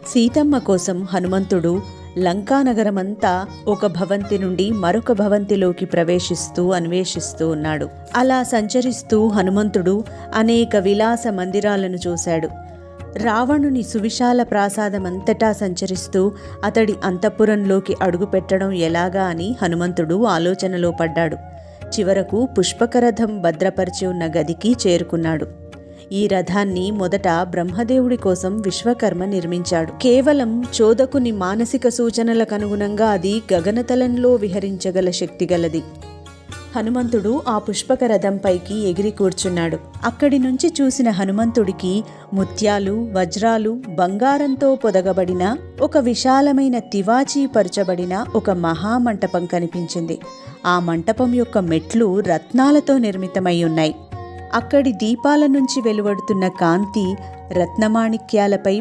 సీతమ్మ కోసం హనుమంతుడు లంకానగరమంతా ఒక భవంతి నుండి మరొక భవంతిలోకి ప్రవేశిస్తూ అన్వేషిస్తూ ఉన్నాడు. అలా సంచరిస్తూ హనుమంతుడు అనేక విలాస మందిరాలను చూశాడు. రావణుని సువిశాల ప్రాసాదమంతటా సంచరిస్తూ అతడి అంతఃపురంలోకి అడుగుపెట్టడం ఎలాగా అని హనుమంతుడు ఆలోచనలో పడ్డాడు. చివరకు పుష్పకరథం భద్రపరిచి ఉన్న గదికి చేరుకున్నాడు. ఈ రథాన్ని మొదట బ్రహ్మదేవుడి కోసం విశ్వకర్మ నిర్మించాడు. కేవలం చోదకుని మానసిక సూచనలకు అనుగుణంగా అది గగనతలంలో విహరించగల శక్తి గలది. హనుమంతుడు ఆ పుష్పక రథంపైకి ఎగిరి కూర్చున్నాడు. అక్కడి నుంచి చూసిన హనుమంతుడికి ముత్యాలు, వజ్రాలు, బంగారంతో పొదగబడిన ఒక విశాలమైన తివాచీ పరచబడిన ఒక మహామంటపం కనిపించింది. ఆ మంటపం యొక్క మెట్లు రత్నాలతో నిర్మితమై ఉన్నాయి. అక్కడి దీపాల నుంచి వెలువడుతున్న కాంతి రత్నమాణిక్యాలపై